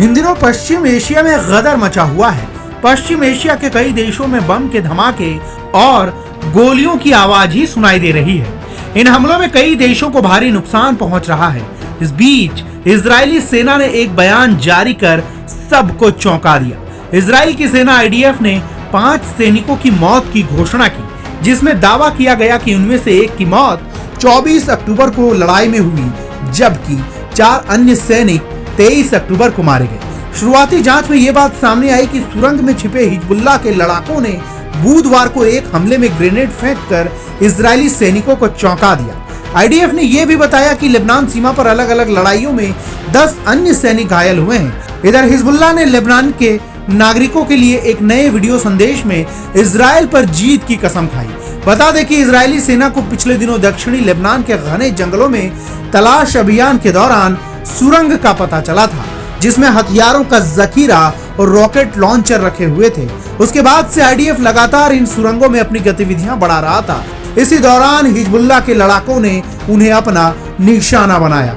इन दिनों पश्चिम एशिया में गदर मचा हुआ है। पश्चिम एशिया के कई देशों में बम के धमाके और गोलियों की आवाज ही सुनाई दे रही है। इन हमलों में कई देशों को भारी नुकसान पहुंच रहा है। इस बीच इजरायली सेना ने एक बयान जारी कर सबको चौंका दिया। इजरायल की सेना IDF ने 5 सैनिकों की मौत की घोषणा की, जिसमें दावा किया गया कि उनमें से एक की मौत 24 अक्टूबर को लड़ाई में हुई, जबकि 4 अन्य सैनिक 23 अक्टूबर को मारे गए। शुरुआती जांच में यह बात सामने आई कि सुरंग में छिपे हिजबुल्लाह के लड़ाकों ने बुधवार को एक हमले में ग्रेनेड फेंककर इजरायली सैनिकों को चौंका दिया। IDF ने यह भी बताया कि लेबनान सीमा पर अलग अलग लड़ाइयों में 10 अन्य सैनिक घायल हुए हैं। इधर हिजबुल्लाह ने लेबनान के नागरिकों के लिए एक नए वीडियो संदेश में इजरायल पर जीत की कसम खाई। बता दें कि इजरायली सेना को पिछले दिनों दक्षिणी लेबनान के घने जंगलों में तलाश अभियान के दौरान सुरंग का पता चला था, जिसमें हथियारों का जखीरा और रॉकेट लॉन्चर रखे हुए थे। उसके बाद से IDF लगातार इन सुरंगों में अपनी गतिविधियां बढ़ा रहा था। इसी दौरान हिजबुल्लाह के लड़ाकों ने उन्हें अपना निशाना बनाया।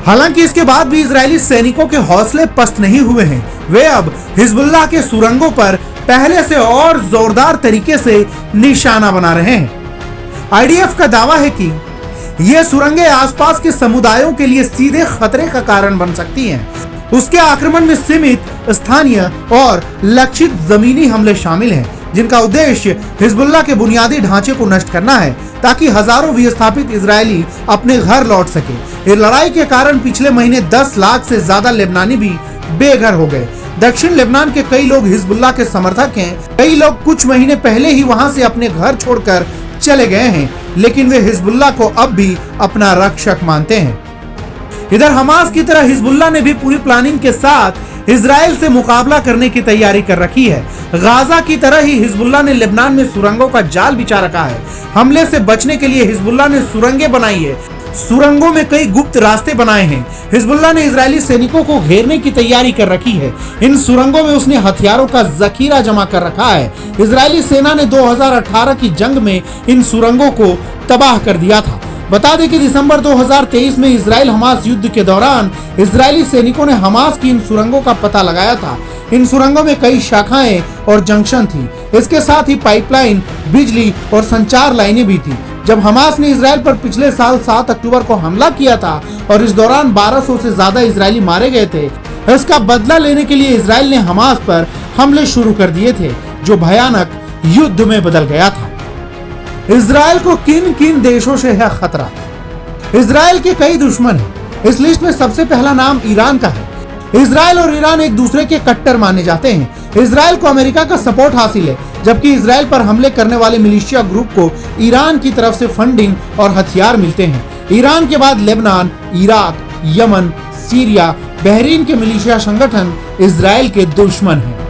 हालांकि इसके बाद भी इजरायली सैनिकों के हौसले पस्त नहीं हुए हैं। वे अब हिजबुल्लाह के सुरंगों पर पहले से और जोरदार तरीके से निशाना बना रहे हैं। IDF का दावा है कि ये सुरंगें आसपास के समुदायों के लिए सीधे खतरे का कारण बन सकती हैं। उसके आक्रमण में सीमित, स्थानीय और लक्षित जमीनी हमले शामिल हैं, जिनका उद्देश्य हिजबुल्लाह के बुनियादी ढांचे को नष्ट करना है, ताकि हजारों विस्थापित इजरायली अपने घर लौट सके। इस लड़ाई के कारण पिछले महीने 10 लाख से ज्यादा लेबनानी भी बेघर हो गए। दक्षिण लेबनान के कई लोग हिजबुल्लाह के समर्थक हैं। कई लोग कुछ महीने पहले ही वहां से अपने घर छोड़कर चले गए हैं, लेकिन वे हिजबुल्लाह को अब भी अपना रक्षक मानते हैं। इधर हमास की तरह हिजबुल्लाह ने भी पूरी प्लानिंग के साथ इजरायल से मुकाबला करने की तैयारी कर रखी है। गाजा की तरह ही हिजबुल्लाह ने लेबनान में सुरंगों का जाल बिछा रखा है। हमले से बचने के लिए हिजबुल्लाह ने सुरंगें बनाई है। सुरंगों में कई गुप्त रास्ते बनाए हैं। हिजबुल्लाह ने इजरायली सैनिकों को घेरने की तैयारी कर रखी है। इन सुरंगों में उसने हथियारों का जखीरा जमा कर रखा है। इजरायली सेना ने 2018 की जंग में इन सुरंगों को तबाह कर दिया था। बता दें कि दिसंबर 2023 में इजरायल हमास युद्ध के दौरान इजरायली सैनिकों ने हमास की इन सुरंगों का पता लगाया था। इन सुरंगों में कई शाखाएं और जंक्शन थी। इसके साथ ही पाइपलाइन, बिजली और संचार लाइनें भी थी। जब हमास ने इजरायल पर पिछले साल 7 अक्टूबर को हमला किया था और इस दौरान 1200 से ज्यादा इजरायली मारे गए थे, इसका बदला लेने के लिए इजरायल ने हमास पर हमले शुरू कर दिए थे, जो भयानक युद्ध में बदल गया था। इजरायल को किन किन देशों से है खतरा? इजरायल के कई दुश्मन हैं। इस लिस्ट में सबसे पहला नाम ईरान का है। इजरायल और ईरान एक दूसरे के कट्टर माने जाते हैं। इजरायल को अमेरिका का सपोर्ट हासिल है, जबकि इजरायल पर हमले करने वाले मिलिशिया ग्रुप को ईरान की तरफ से फंडिंग और हथियार मिलते हैं। ईरान के बाद Lebanon, Iraq, Yemen, Syria, Bahrain के मिलिशिया संगठन इजरायल के दुश्मन हैं।